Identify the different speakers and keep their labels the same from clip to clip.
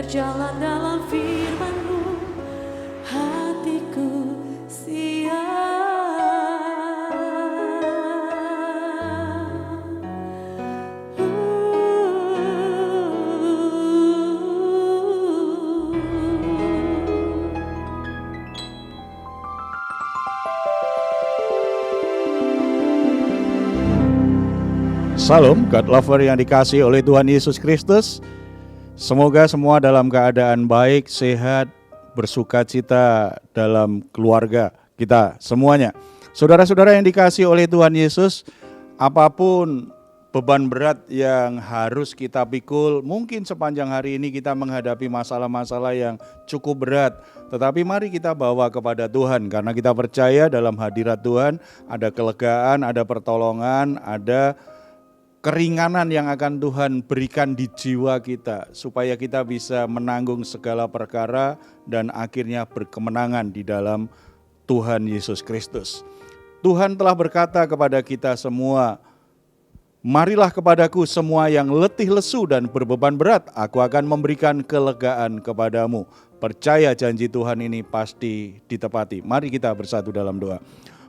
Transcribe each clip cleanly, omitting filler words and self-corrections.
Speaker 1: berjalan dalam firman-Mu, hatiku
Speaker 2: Salam, God lover yang dikasihi oleh Tuhan Yesus Kristus. Semoga semua dalam keadaan baik, sehat, bersukacita dalam keluarga kita semuanya. Saudara-saudara yang dikasihi oleh Tuhan Yesus, apapun beban berat yang harus kita pikul, mungkin sepanjang hari ini kita menghadapi masalah-masalah yang cukup berat. Tetapi mari kita bawa kepada Tuhan, karena kita percaya dalam hadirat Tuhan ada kelegaan, ada pertolongan, ada keringanan yang akan Tuhan berikan di jiwa kita, supaya kita bisa menanggung segala perkara dan akhirnya berkemenangan di dalam Tuhan Yesus Kristus. Tuhan telah berkata kepada kita semua, marilah kepadaku semua yang letih lesu dan berbeban berat, aku akan memberikan kelegaan kepadamu. Percaya janji Tuhan ini pasti ditepati. Mari kita bersatu dalam doa.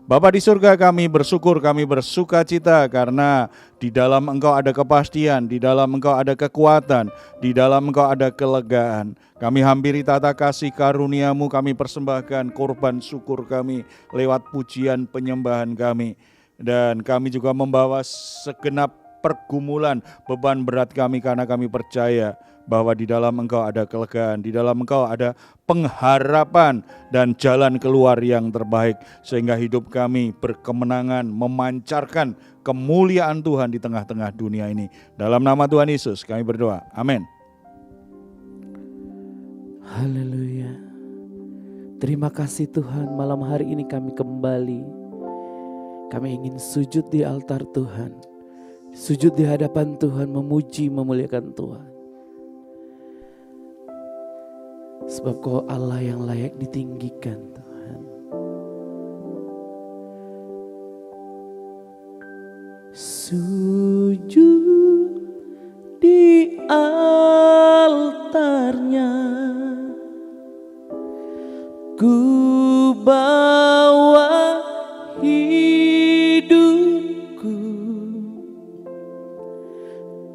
Speaker 2: Bapa di surga, kami bersyukur, kami bersuka cita karena di dalam Engkau ada kepastian, di dalam Engkau ada kekuatan, di dalam Engkau ada kelegaan. Kami hampiri tata kasih karunia-Mu, kami persembahkan korban syukur kami lewat pujian penyembahan kami. Dan kami juga membawa segenap pergumulan beban berat kami karena kami percaya bahwa di dalam Engkau ada kelegaan, di dalam Engkau ada pengharapan dan jalan keluar yang terbaik, sehingga hidup kami berkemenangan memancarkan kemuliaan Tuhan di tengah-tengah dunia ini. Dalam nama Tuhan Yesus kami berdoa, amin.
Speaker 3: Haleluya. Terima kasih Tuhan, malam hari ini kami kembali. Kami ingin sujud di altar Tuhan, sujud di hadapan Tuhan, memuji, memuliakan Tuhan. Sebab Kau Allah yang layak ditinggikan Tuhan. Sujud di altarnya, ku bawa hidupku,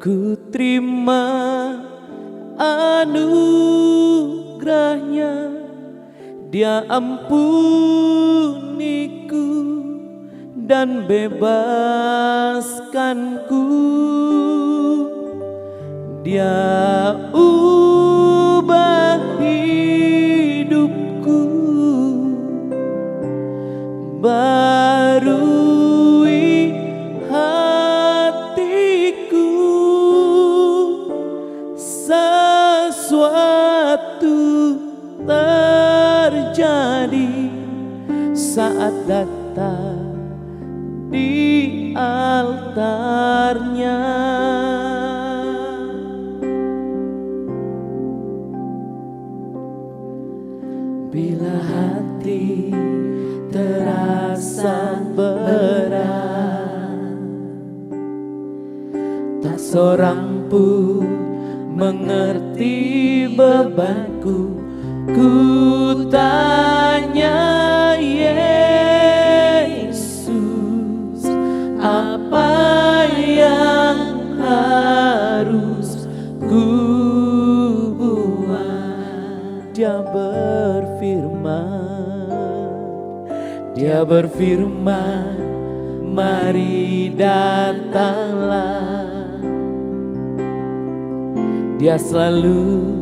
Speaker 3: ku terima anugerahnya, Dia ampuniku dan bebaskanku. Dia ubah hidupku, barui hatiku. Sesuatu terjadi saat datang di altarnya. Bila hati terasa berat, tak seorang pun mengerti bebanku. Ku tanya Yesus, apa yang harus ku buat? Dia berfirman, mari datanglah. Dia selalu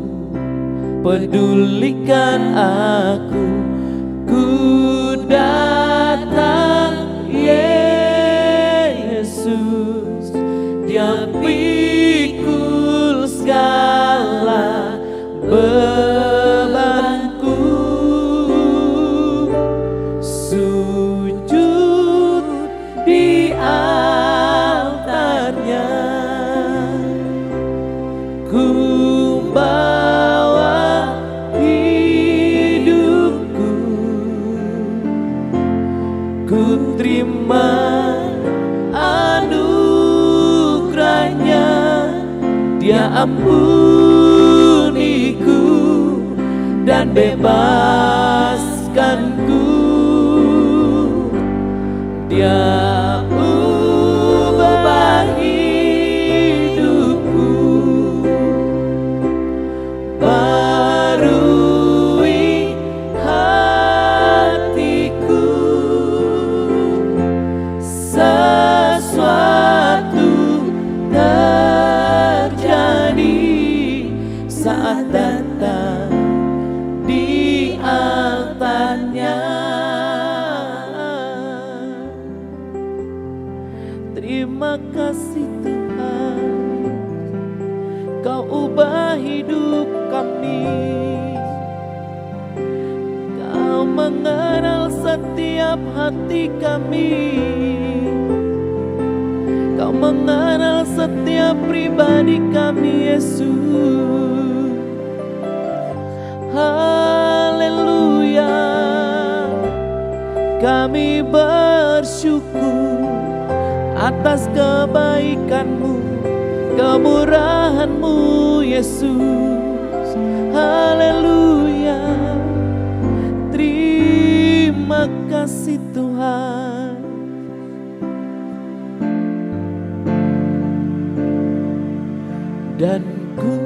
Speaker 3: pedulikan aku. Ku datang Yesus, Dia pikul segala bebanku. Sujud di altarnya, ku bawa hidupku, ku terima anugerahnya. Dia ampuniku dan bebaskanku. Dia ubah hidupku, barui hatiku. Sesuatu terjadi saat datang di altarnya. Terima kasih Tuhan, Kau ubah hidup kami. Kau mengenal setiap hati kami. Kau mengenal setiap pribadi kami, Yesus. Haleluya. Kami bersyukur atas kebaikan-Mu, kemurahan-Mu, Yesus. Haleluya. Terima kasih Tuhan. Dan ku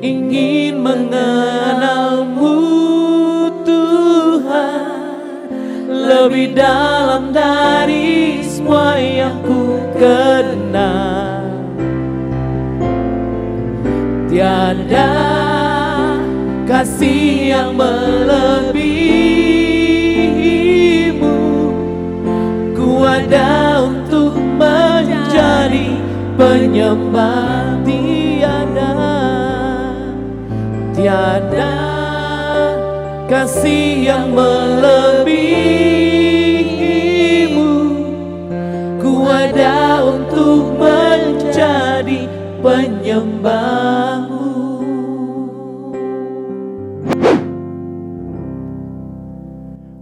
Speaker 3: ingin mengenal-Mu, Tuhan, lebih dalam dari semua yang ku kenal. Tiada kasih yang melebihi-Mu. Ku ada untuk menjadi penyembah. Tiada kasih yang melebihi-Mu. Ku ada untuk menjadi penyembah-Mu.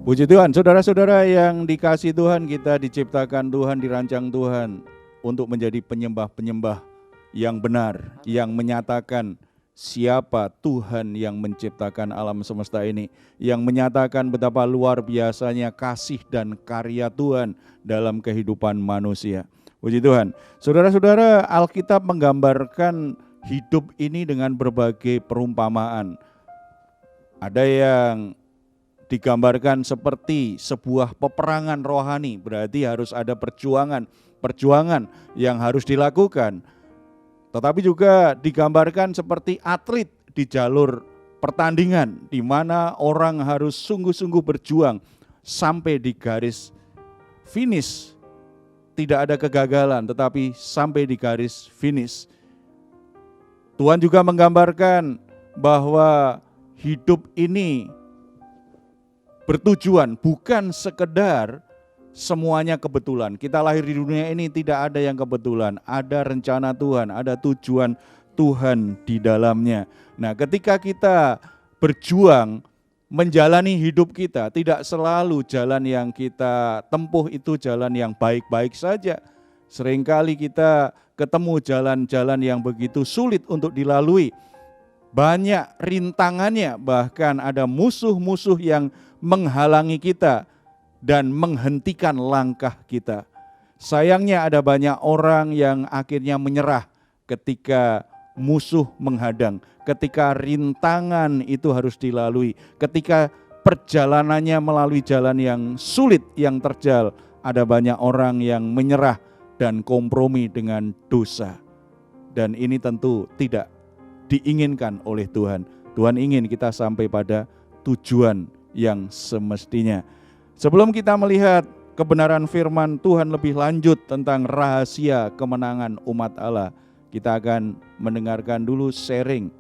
Speaker 2: Puji Tuhan, saudara-saudara yang dikasihi Tuhan, kita diciptakan Tuhan, dirancang Tuhan untuk menjadi penyembah-penyembah yang benar, yang menyatakan siapa Tuhan yang menciptakan alam semesta ini, yang menyatakan betapa luar biasanya kasih dan karya Tuhan dalam kehidupan manusia. Puji Tuhan. Saudara-saudara, Alkitab menggambarkan hidup ini dengan berbagai perumpamaan. Ada yang digambarkan seperti sebuah peperangan rohani, berarti harus ada perjuangan yang harus dilakukan. Tetapi juga digambarkan seperti atlet di jalur pertandingan, di mana orang harus sungguh-sungguh berjuang sampai di garis finish. Tidak ada kegagalan, tetapi sampai di garis finish. Tuhan juga menggambarkan bahwa hidup ini bertujuan, bukan sekedar semuanya kebetulan. Kita lahir di dunia ini tidak ada yang kebetulan. Ada rencana Tuhan, ada tujuan Tuhan di dalamnya. Nah, ketika kita berjuang menjalani hidup kita, tidak selalu jalan yang kita tempuh itu jalan yang baik-baik saja. Seringkali kita ketemu jalan-jalan yang begitu sulit untuk dilalui. Banyak rintangannya, bahkan ada musuh-musuh yang menghalangi kita dan menghentikan langkah kita. Sayangnya ada banyak orang yang akhirnya menyerah ketika musuh menghadang, ketika rintangan itu harus dilalui, ketika perjalanannya melalui jalan yang sulit, yang terjal, ada banyak orang yang menyerah dan kompromi dengan dosa. Dan ini tentu tidak diinginkan oleh Tuhan. Tuhan ingin kita sampai pada tujuan yang semestinya. Sebelum kita melihat kebenaran firman Tuhan lebih lanjut tentang rahasia kemenangan umat Allah, kita akan mendengarkan dulu sharing.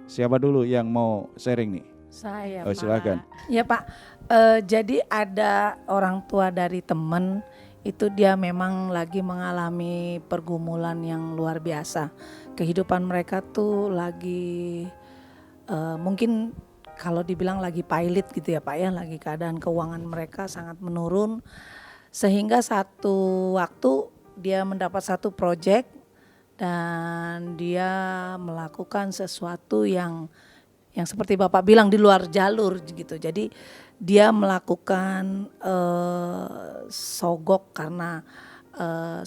Speaker 2: Siapa dulu yang mau sharing nih?
Speaker 4: Saya,
Speaker 2: Pak. Silakan.
Speaker 4: Ya Pak, jadi ada orang tua dari teman, itu dia memang lagi mengalami pergumulan yang luar biasa. Kehidupan mereka tuh lagi mungkin kalau dibilang lagi pilot gitu ya Pak ya, lagi keadaan keuangan mereka sangat menurun. Sehingga satu waktu dia mendapat satu proyek dan dia melakukan sesuatu yang yang seperti Bapak bilang di luar jalur gitu. Jadi dia melakukan sogok karena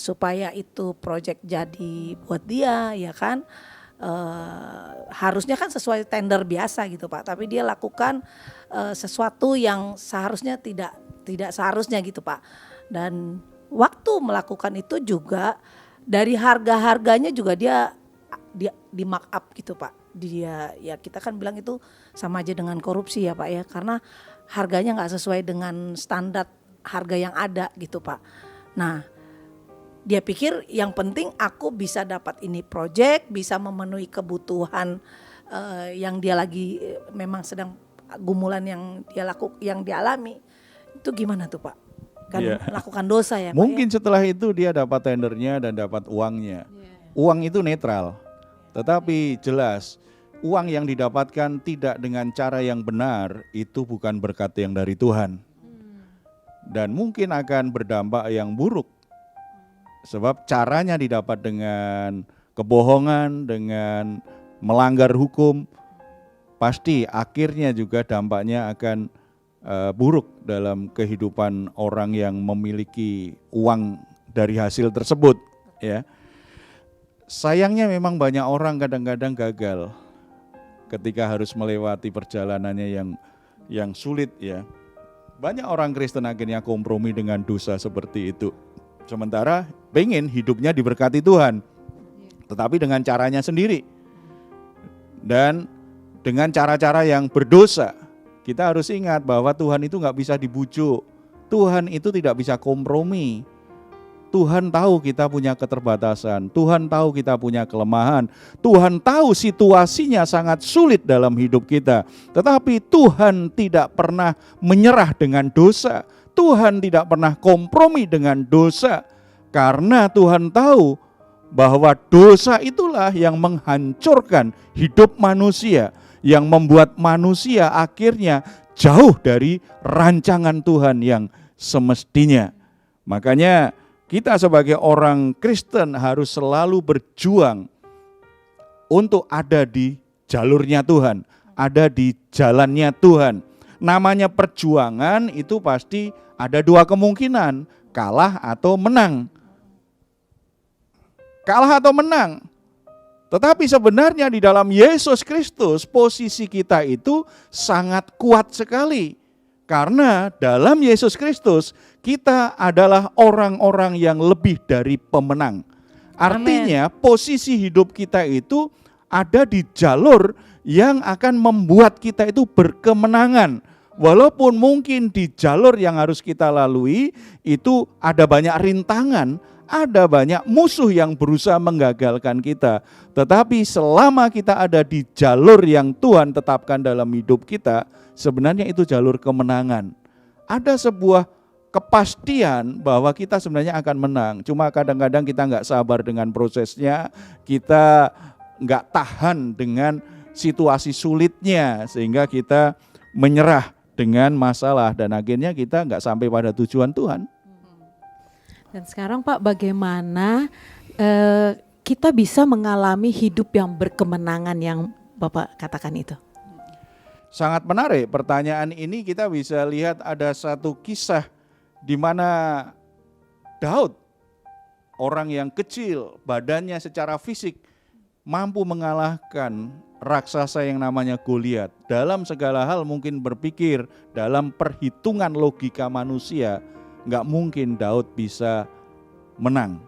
Speaker 4: supaya itu proyek jadi buat dia, ya kan. Harusnya kan sesuai tender biasa gitu Pak, tapi dia lakukan sesuatu yang seharusnya tidak seharusnya gitu Pak. Dan waktu melakukan itu juga dari harganya juga dia di mark up gitu Pak. Dia ya kita kan bilang itu sama aja dengan korupsi ya Pak ya, karena harganya nggak sesuai dengan standar harga yang ada gitu Pak. Nah, dia pikir yang penting aku bisa dapat ini project, bisa memenuhi kebutuhan yang dia lagi memang sedang gumulan yang dia alami. Itu gimana tuh Pak? Kan melakukan dosa ya Pak.
Speaker 2: Mungkin setelah itu dia dapat tendernya dan dapat uangnya. Uang itu netral. Tetapi jelas uang yang didapatkan tidak dengan cara yang benar itu bukan berkat yang dari Tuhan. Dan mungkin akan berdampak yang buruk. Sebab caranya didapat dengan kebohongan, dengan melanggar hukum, pasti akhirnya juga dampaknya akan buruk dalam kehidupan orang yang memiliki uang dari hasil tersebut. Ya, sayangnya memang banyak orang kadang-kadang gagal ketika harus melewati perjalanannya yang sulit ya. Banyak orang Kristen akhirnya kompromi dengan dosa seperti itu. Sementara pengen hidupnya diberkati Tuhan, tetapi dengan caranya sendiri. Dan dengan cara-cara yang berdosa. Kita harus ingat bahwa Tuhan itu gak bisa dibujuk. Tuhan itu tidak bisa kompromi. Tuhan tahu kita punya keterbatasan, Tuhan tahu kita punya kelemahan, Tuhan tahu situasinya sangat sulit dalam hidup kita. Tetapi Tuhan tidak pernah menyerah dengan dosa, Tuhan tidak pernah kompromi dengan dosa. Karena Tuhan tahu bahwa dosa itulah yang menghancurkan hidup manusia, yang membuat manusia akhirnya jauh dari rancangan Tuhan yang semestinya. Makanya kita sebagai orang Kristen harus selalu berjuang untuk ada di jalurnya Tuhan, ada di jalannya Tuhan. Namanya perjuangan itu pasti ada dua kemungkinan, kalah atau menang. Kalah atau menang. Tetapi sebenarnya di dalam Yesus Kristus posisi kita itu sangat kuat sekali. Karena dalam Yesus Kristus kita adalah orang-orang yang lebih dari pemenang. Artinya posisi hidup kita itu ada di jalur yang akan membuat kita itu berkemenangan. Walaupun mungkin di jalur yang harus kita lalui itu ada banyak rintangan, ada banyak musuh yang berusaha menggagalkan kita. Tetapi selama kita ada di jalur yang Tuhan tetapkan dalam hidup kita, sebenarnya itu jalur kemenangan. Ada sebuah kepastian bahwa kita sebenarnya akan menang. Cuma kadang-kadang kita nggak sabar dengan prosesnya, kita nggak tahan dengan situasi sulitnya, sehingga kita menyerah dengan masalah dan akhirnya kita nggak sampai pada tujuan Tuhan.
Speaker 1: Dan sekarang Pak, bagaimana kita bisa mengalami hidup yang berkemenangan yang Bapak katakan itu?
Speaker 2: Sangat menarik pertanyaan ini. Kita bisa lihat ada satu kisah di mana Daud, orang yang kecil, badannya secara fisik mampu mengalahkan raksasa yang namanya Goliat. Dalam segala hal mungkin berpikir dalam perhitungan logika manusia, nggak mungkin Daud bisa menang.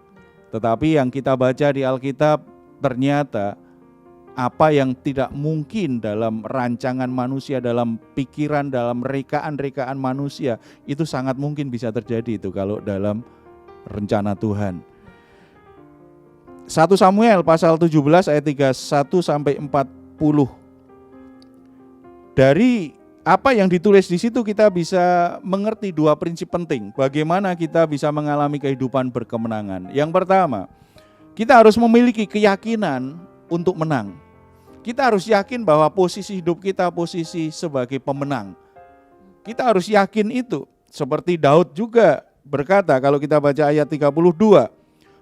Speaker 2: Tetapi yang kita baca di Alkitab ternyata apa yang tidak mungkin dalam rancangan manusia, dalam pikiran, dalam rekaan-rekaan manusia, itu sangat mungkin bisa terjadi itu kalau dalam rencana Tuhan. 1 Samuel pasal 17 ayat 31 sampai 40. Dari apa yang ditulis di situ kita bisa mengerti dua prinsip penting bagaimana kita bisa mengalami kehidupan berkemenangan. Yang pertama, kita harus memiliki keyakinan untuk menang. Kita harus yakin bahwa posisi hidup kita posisi sebagai pemenang. Kita harus yakin itu. Seperti Daud juga berkata, kalau kita baca ayat 32,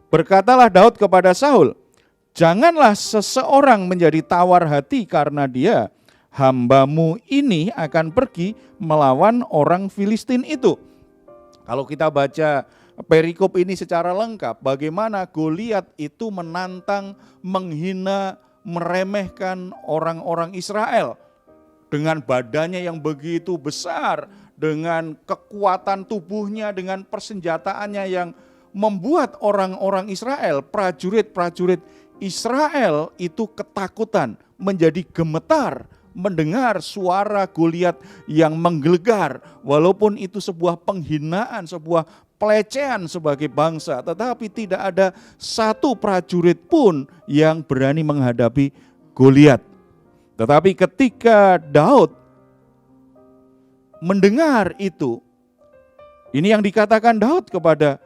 Speaker 2: berkatalah Daud kepada Saul, janganlah seseorang menjadi tawar hati karena dia, hambamu ini akan pergi melawan orang Filistin itu. Kalau kita baca perikop ini secara lengkap, bagaimana Goliat itu menantang, menghina, meremehkan orang-orang Israel dengan badannya yang begitu besar, dengan kekuatan tubuhnya, dengan persenjataannya yang membuat orang-orang Israel, prajurit-prajurit Israel itu ketakutan, menjadi gemetar mendengar suara Goliat yang menggelegar, walaupun itu sebuah penghinaan, sebuah pelecehan sebagai bangsa, tetapi tidak ada satu prajurit pun yang berani menghadapi Goliat. Tetapi ketika Daud mendengar itu, ini yang dikatakan Daud kepada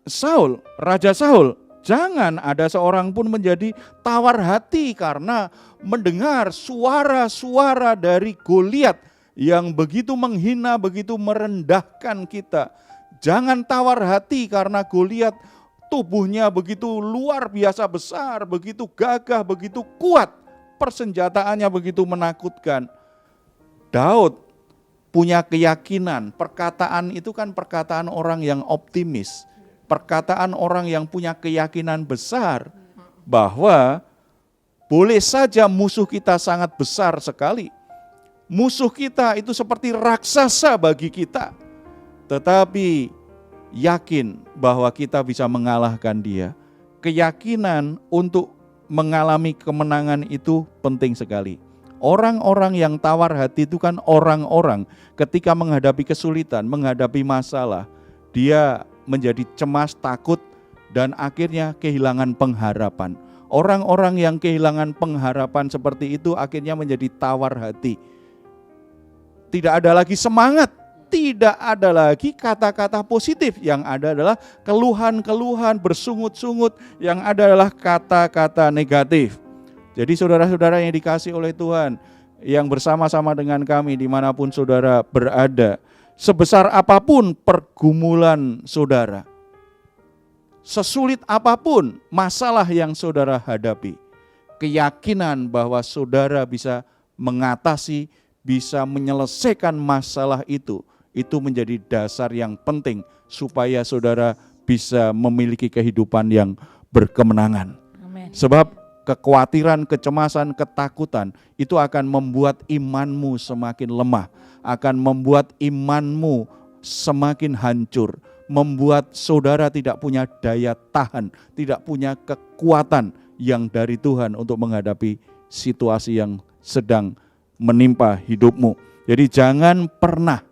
Speaker 2: Saul, Raja Saul, jangan ada seorang pun menjadi tawar hati karena mendengar suara-suara dari Goliat yang begitu menghina, begitu merendahkan kita. Jangan tawar hati karena Goliat tubuhnya begitu luar biasa besar, begitu gagah, begitu kuat, persenjataannya begitu menakutkan. Daud punya keyakinan, perkataan itu kan perkataan orang yang optimis. Perkataan orang yang punya keyakinan besar bahwa boleh saja musuh kita sangat besar sekali. Musuh kita itu seperti raksasa bagi kita. Tetapi yakin bahwa kita bisa mengalahkan dia. Keyakinan untuk mengalami kemenangan itu penting sekali. Orang-orang yang tawar hati itu kan orang-orang ketika menghadapi kesulitan, menghadapi masalah, dia menjadi cemas, takut, dan akhirnya kehilangan pengharapan. Orang-orang yang kehilangan pengharapan seperti itu akhirnya menjadi tawar hati. Tidak ada lagi semangat, tidak ada lagi kata-kata positif. Yang ada adalah keluhan-keluhan, bersungut-sungut, yang ada adalah kata-kata negatif. Jadi saudara-saudara yang dikasih oleh Tuhan, yang bersama-sama dengan kami dimanapun saudara berada, sebesar apapun pergumulan saudara, sesulit apapun masalah yang saudara hadapi, keyakinan bahwa saudara bisa mengatasi, bisa menyelesaikan masalah itu menjadi dasar yang penting supaya saudara bisa memiliki kehidupan yang berkemenangan.
Speaker 4: Amin.
Speaker 2: Sebab kekhawatiran, kecemasan, ketakutan itu akan membuat imanmu semakin lemah, akan membuat imanmu semakin hancur, membuat saudara tidak punya daya tahan, tidak punya kekuatan yang dari Tuhan untuk menghadapi situasi yang sedang menimpa hidupmu. Jadi jangan pernah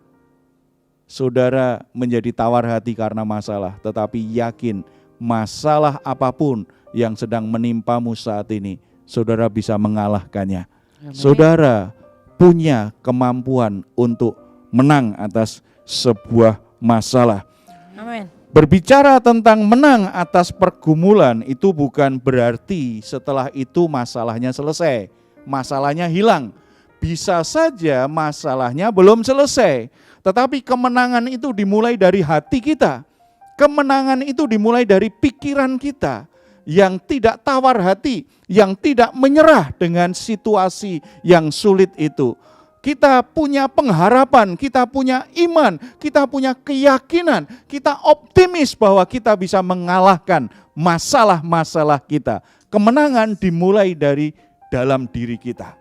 Speaker 2: saudara menjadi tawar hati karena masalah, tetapi yakin masalah apapun yang sedang menimpamu saat ini, saudara bisa mengalahkannya.
Speaker 3: Amin.
Speaker 2: Saudara punya kemampuan untuk menang atas sebuah masalah.
Speaker 4: Amin.
Speaker 2: Berbicara tentang menang atas pergumulan itu bukan berarti setelah itu masalahnya selesai, masalahnya hilang. Bisa saja masalahnya belum selesai, tetapi kemenangan itu dimulai dari hati kita. Kemenangan itu dimulai dari pikiran kita yang tidak tawar hati, yang tidak menyerah dengan situasi yang sulit itu. Kita punya pengharapan, kita punya iman, kita punya keyakinan, kita optimis bahwa kita bisa mengalahkan masalah-masalah kita. Kemenangan dimulai dari dalam diri kita.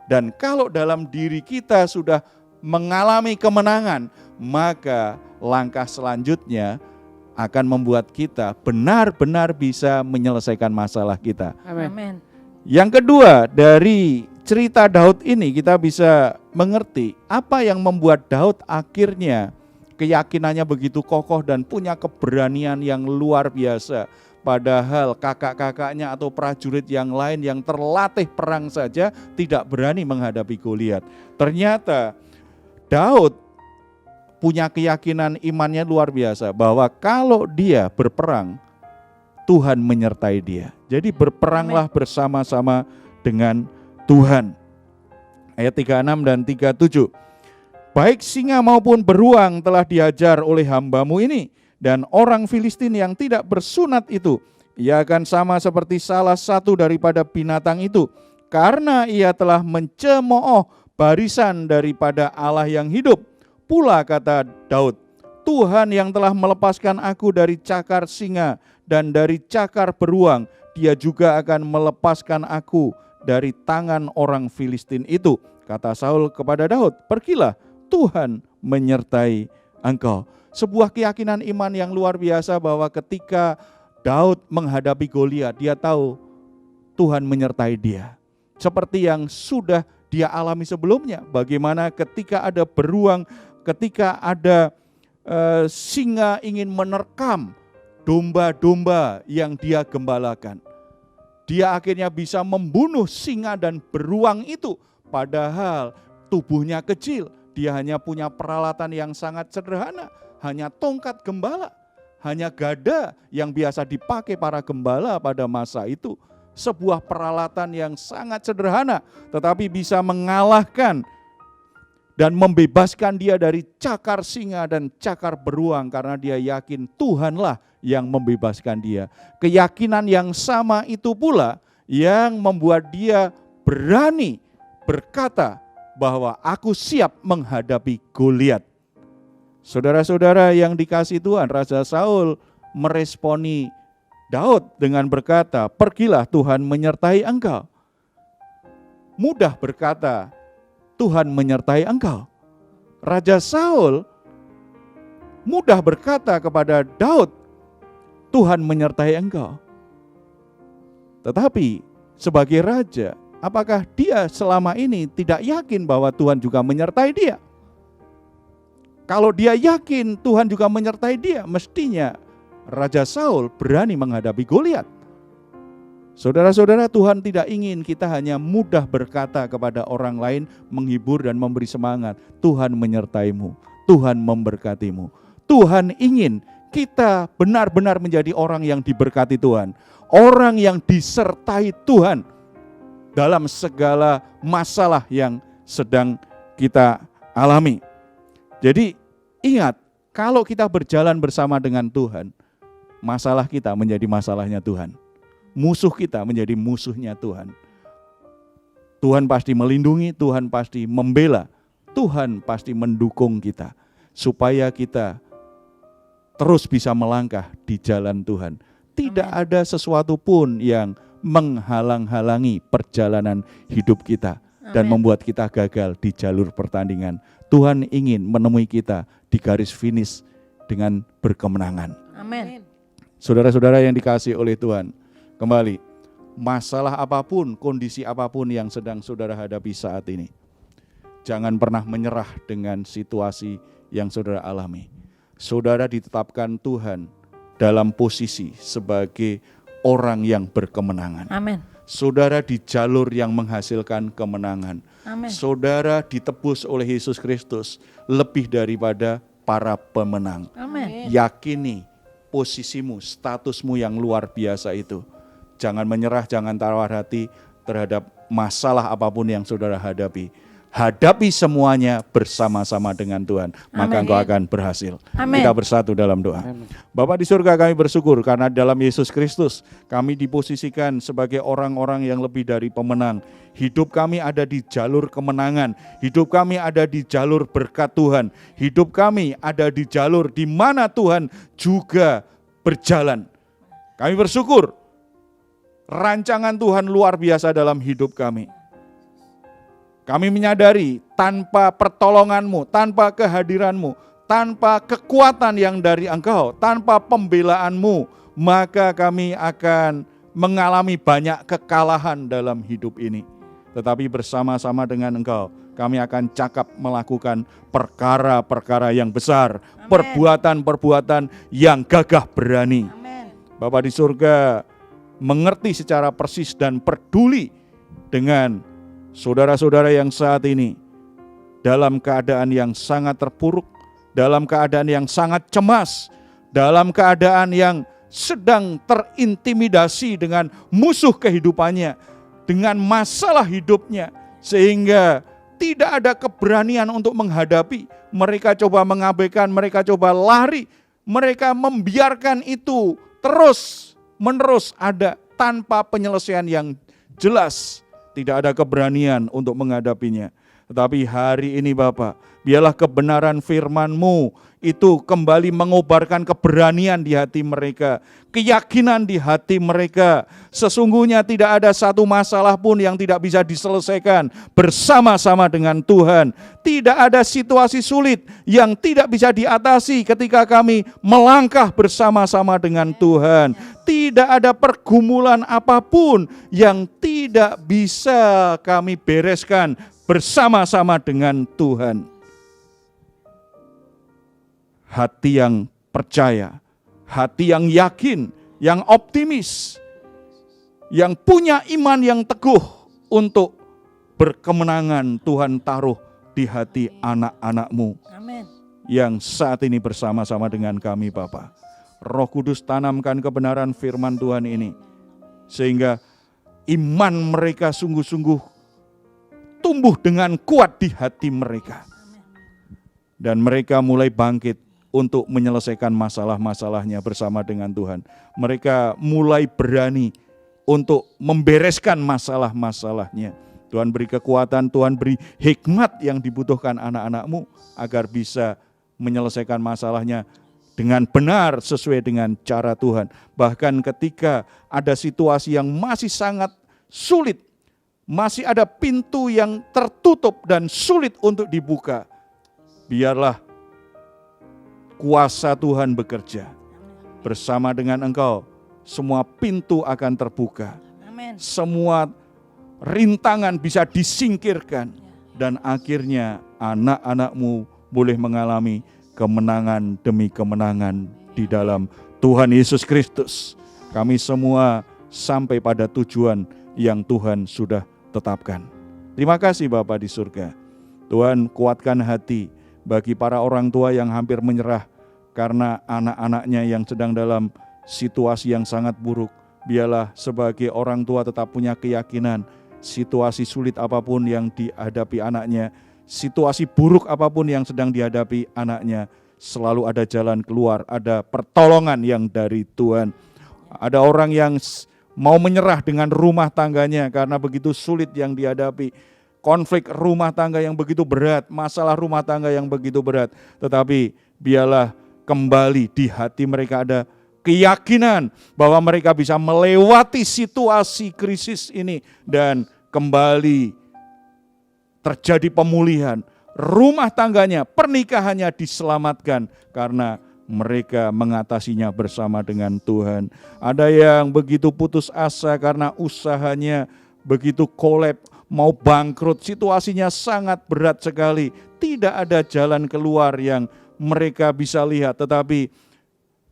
Speaker 2: Dan kalau dalam diri kita sudah mengalami kemenangan, maka langkah selanjutnya akan membuat kita benar-benar bisa menyelesaikan masalah kita.
Speaker 4: Amin.
Speaker 2: Yang kedua, dari cerita Daud ini kita bisa mengerti apa yang membuat Daud akhirnya keyakinannya begitu kokoh dan punya keberanian yang luar biasa. Padahal kakak-kakaknya atau prajurit yang lain yang terlatih perang saja tidak berani menghadapi Goliat. Ternyata Daud punya keyakinan imannya luar biasa bahwa kalau dia berperang, Tuhan menyertai dia. Jadi berperanglah bersama-sama dengan Tuhan. Ayat 36 dan 37. Baik singa maupun beruang telah diajar oleh hambamu ini, dan orang Filistin yang tidak bersunat itu, ia akan sama seperti salah satu daripada binatang itu. karena ia telah mencemooh barisan daripada Allah yang hidup. Pula kata Daud, Tuhan yang telah melepaskan aku dari cakar singa dan dari cakar beruang, dia juga akan melepaskan aku dari tangan orang Filistin itu. Kata Saul kepada Daud, pergilah, Tuhan menyertai engkau. Sebuah keyakinan iman yang luar biasa bahwa ketika Daud menghadapi Goliat, dia tahu Tuhan menyertai dia. Seperti yang sudah dia alami sebelumnya, bagaimana ketika ada beruang, ketika ada singa ingin menerkam domba-domba yang dia gembalakan. Dia akhirnya bisa membunuh singa dan beruang itu, padahal tubuhnya kecil. Dia hanya punya peralatan yang sangat sederhana, hanya tongkat gembala, hanya gada yang biasa dipakai para gembala pada masa itu. Sebuah peralatan yang sangat sederhana, tetapi bisa mengalahkan dan membebaskan dia dari cakar singa dan cakar beruang, karena dia yakin Tuhanlah yang membebaskan dia. Keyakinan yang sama itu pula yang membuat dia berani berkata bahwa aku siap menghadapi Goliat. Saudara-saudara yang dikasihi Tuhan, Raja Saul meresponi Daud dengan berkata, pergilah, Tuhan menyertai engkau. Mudah berkata, Tuhan menyertai engkau. Raja Saul mudah berkata kepada Daud, Tuhan menyertai engkau. Tetapi sebagai raja, apakah dia selama ini tidak yakin bahwa Tuhan juga menyertai dia? Kalau dia yakin Tuhan juga menyertai dia, mestinya Raja Saul berani menghadapi Goliat. Saudara-saudara, Tuhan tidak ingin kita hanya mudah berkata kepada orang lain, menghibur dan memberi semangat. Tuhan menyertaimu, Tuhan memberkatimu. Tuhan ingin kita benar-benar menjadi orang yang diberkati Tuhan, orang yang disertai Tuhan dalam segala masalah yang sedang kita alami. Jadi ingat, kalau kita berjalan bersama dengan Tuhan, masalah kita menjadi masalahnya Tuhan. Musuh kita menjadi musuhnya Tuhan. Tuhan pasti melindungi, Tuhan pasti membela, Tuhan pasti mendukung kita supaya kita terus bisa melangkah di jalan Tuhan. Tidak ada sesuatu pun yang menghalang-halangi perjalanan hidup kita dan membuat kita gagal di jalur pertandingan. Tuhan ingin menemui kita di garis finish dengan berkemenangan.
Speaker 4: Amin.
Speaker 2: Saudara-saudara yang dikasihi oleh Tuhan, kembali, masalah apapun, kondisi apapun yang sedang saudara hadapi saat ini, jangan pernah menyerah dengan situasi yang saudara alami. Saudara ditetapkan Tuhan dalam posisi sebagai orang yang berkemenangan.
Speaker 4: Amin.
Speaker 2: Saudara di jalur yang menghasilkan kemenangan.
Speaker 4: Amin.
Speaker 2: Saudara ditebus oleh Yesus Kristus lebih daripada para pemenang.
Speaker 4: Amin.
Speaker 2: Yakini posisimu, statusmu yang luar biasa itu. Jangan menyerah, jangan tawar hati terhadap masalah apapun yang saudara hadapi. Hadapi semuanya bersama-sama dengan Tuhan, maka engkau akan berhasil.
Speaker 4: Amin.
Speaker 2: Kita bersatu dalam doa. Bapa di surga, kami bersyukur karena dalam Yesus Kristus kami diposisikan sebagai orang-orang yang lebih dari pemenang. Hidup kami ada di jalur kemenangan, hidup kami ada di jalur berkat Tuhan, hidup kami ada di jalur di mana Tuhan juga berjalan. Kami bersyukur rancangan Tuhan luar biasa dalam hidup kami. Kami menyadari tanpa pertolongan-Mu, tanpa kehadiran-Mu, tanpa kekuatan yang dari Engkau, tanpa pembelaan-Mu, maka kami akan mengalami banyak kekalahan dalam hidup ini. Tetapi bersama-sama dengan Engkau, kami akan cakap melakukan perkara-perkara yang besar, perbuatan-perbuatan yang gagah berani.
Speaker 4: Amin.
Speaker 2: Bapa di surga mengerti secara persis dan peduli dengan saudara-saudara yang saat ini dalam keadaan yang sangat terpuruk, dalam keadaan yang sangat cemas, dalam keadaan yang sedang terintimidasi dengan musuh kehidupannya, dengan masalah hidupnya, sehingga tidak ada keberanian untuk menghadapi. Mereka coba mengabaikan, mereka coba lari, mereka membiarkan itu terus menerus ada tanpa penyelesaian yang jelas. tidak ada keberanian untuk menghadapinya. Tetapi hari ini Bapa, biarlah kebenaran firman-Mu itu kembali mengobarkan keberanian di hati mereka, keyakinan di hati mereka. Sesungguhnya tidak ada satu masalah pun yang tidak bisa diselesaikan bersama-sama dengan Tuhan. Tidak ada situasi sulit yang tidak bisa diatasi ketika kami melangkah bersama-sama dengan Tuhan. Tidak ada pergumulan apapun yang tidak bisa kami bereskan bersama-sama dengan Tuhan. Hati yang percaya, hati yang yakin, yang optimis, yang punya iman yang teguh untuk berkemenangan Tuhan taruh di hati anak-anak-Mu
Speaker 4: Amin.
Speaker 2: yang saat ini bersama-sama dengan kami Bapa. Roh Kudus tanamkan kebenaran firman Tuhan ini, sehingga iman mereka sungguh-sungguh tumbuh dengan kuat di hati mereka. Dan mereka mulai bangkit untuk menyelesaikan masalah-masalahnya bersama dengan Tuhan. Mereka mulai berani untuk membereskan masalah-masalahnya. Tuhan beri kekuatan, Tuhan beri hikmat yang dibutuhkan anak-anak-Mu agar bisa menyelesaikan masalahnya dengan benar sesuai dengan cara Tuhan. Bahkan ketika ada situasi yang masih sangat sulit, masih ada pintu yang tertutup dan sulit untuk dibuka, biarlah kuasa Tuhan bekerja. Bersama dengan Engkau, semua pintu akan terbuka.
Speaker 4: Amin.
Speaker 2: Semua rintangan bisa disingkirkan. Dan akhirnya anak-anak-Mu boleh mengalami kemenangan demi kemenangan di dalam Tuhan Yesus Kristus. Kami semua sampai pada tujuan yang Tuhan sudah tetapkan. Terima kasih Bapa di surga. Tuhan, kuatkan hati bagi para orang tua yang hampir menyerah karena anak-anaknya yang sedang dalam situasi yang sangat buruk. Biarlah sebagai orang tua tetap punya keyakinan, situasi sulit apapun yang dihadapi anaknya, situasi buruk apapun yang sedang dihadapi anaknya, selalu ada jalan keluar, ada pertolongan yang dari Tuhan. Ada orang yang mau menyerah dengan rumah tangganya karena begitu sulit yang dihadapi. Konflik rumah tangga yang begitu berat, masalah rumah tangga yang begitu berat. Tetapi biarlah kembali di hati mereka ada keyakinan bahwa mereka bisa melewati situasi krisis ini dan kembali terjadi pemulihan. Rumah tangganya, pernikahannya diselamatkan karena mereka mengatasinya bersama dengan Tuhan. Ada yang begitu putus asa karena usahanya begitu kolab, mau bangkrut, situasinya sangat berat sekali. Tidak ada jalan keluar yang mereka bisa lihat, tetapi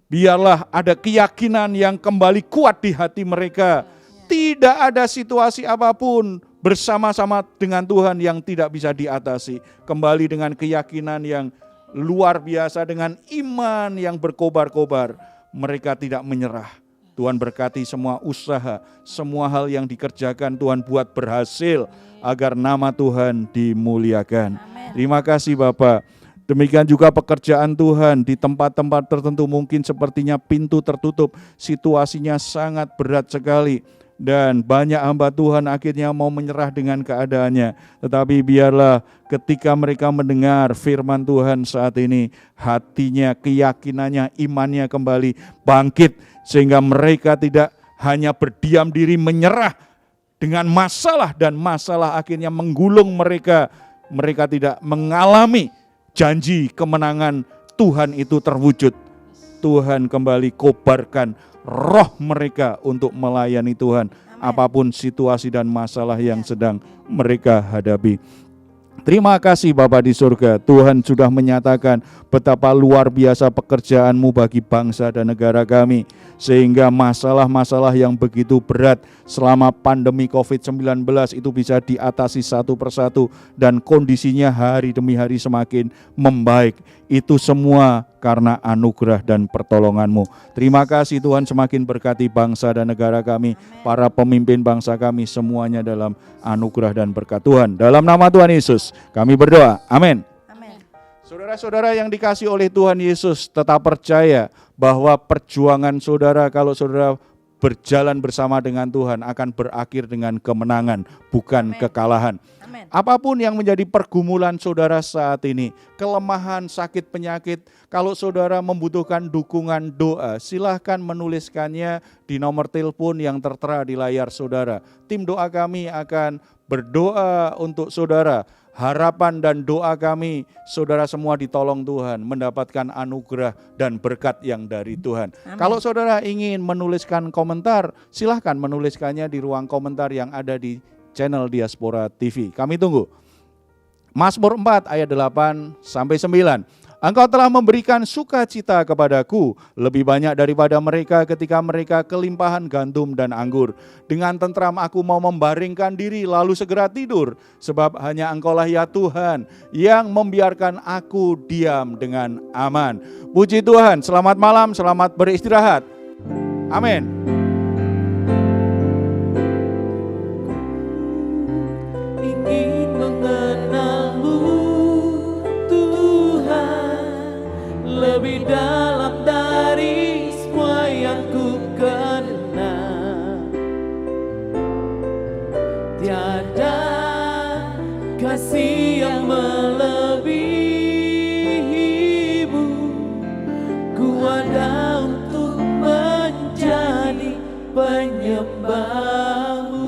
Speaker 2: biarlah ada keyakinan yang kembali kuat di hati mereka. Tidak ada situasi apapun bersama-sama dengan Tuhan yang tidak bisa diatasi. Kembali dengan keyakinan yang luar biasa, dengan iman yang berkobar-kobar. Mereka tidak menyerah. Tuhan berkati semua usaha, semua hal yang dikerjakan Tuhan buat berhasil agar nama Tuhan dimuliakan.
Speaker 4: Amin.
Speaker 2: Terima kasih Bapak. Demikian juga pekerjaan Tuhan di tempat-tempat tertentu mungkin sepertinya pintu tertutup, situasinya sangat berat sekali. Dan banyak hamba Tuhan akhirnya mau menyerah dengan keadaannya. Tetapi biarlah ketika mereka mendengar firman Tuhan saat ini, hatinya, keyakinannya, imannya kembali bangkit. Sehingga mereka tidak hanya berdiam diri menyerah dengan masalah, dan masalah akhirnya menggulung mereka. Mereka tidak mengalami janji kemenangan Tuhan itu terwujud. Tuhan kembali kobarkan roh mereka untuk melayani Tuhan. Apapun situasi dan masalah yang sedang mereka hadapi. Terima kasih Bapa di surga, Tuhan sudah menyatakan betapa luar biasa pekerjaan-Mu bagi bangsa dan negara kami. Sehingga masalah-masalah yang begitu berat selama pandemi COVID-19 itu bisa diatasi satu persatu. Dan kondisinya hari demi hari semakin membaik. Itu semua karena anugerah dan pertolongan-Mu. Terima kasih Tuhan, semakin berkati bangsa dan negara kami. Para pemimpin bangsa kami semuanya dalam anugerah dan berkat Tuhan. Dalam nama Tuhan Yesus kami berdoa, amin.
Speaker 4: Amin.
Speaker 2: Saudara-saudara yang dikasihi oleh Tuhan Yesus, tetap percaya bahwa perjuangan saudara, kalau saudara berjalan bersama dengan Tuhan akan berakhir dengan kemenangan, bukan
Speaker 4: Amin.
Speaker 2: kekalahan.
Speaker 4: Amin.
Speaker 2: Apapun yang menjadi pergumulan saudara saat ini, kelemahan, sakit, penyakit, kalau saudara membutuhkan dukungan doa, silahkan menuliskannya di nomor telepon yang tertera di layar saudara. Tim doa kami akan berdoa untuk saudara. Harapan dan doa kami, saudara semua ditolong Tuhan, mendapatkan anugerah dan berkat yang dari Tuhan.
Speaker 4: Amin.
Speaker 2: Kalau saudara ingin menuliskan komentar, silahkan menuliskannya di ruang komentar yang ada di channel Diaspora TV. Kami tunggu. Mazmur 4 ayat 8 sampai 9. Engkau telah memberikan sukacita kepadaku lebih banyak daripada mereka ketika mereka kelimpahan gandum dan anggur. Dengan tentram aku mau membaringkan diri lalu segera tidur. Sebab hanya Engkaulah ya Tuhan yang membiarkan aku diam dengan aman. Puji Tuhan, selamat malam, selamat beristirahat. Amin.
Speaker 3: Ingin mengenalmu Tuhan lebih dalam dari semua yang ku kenal. Tiada kasih yang melebihimu. Ku ada untuk menjadi penyembahmu.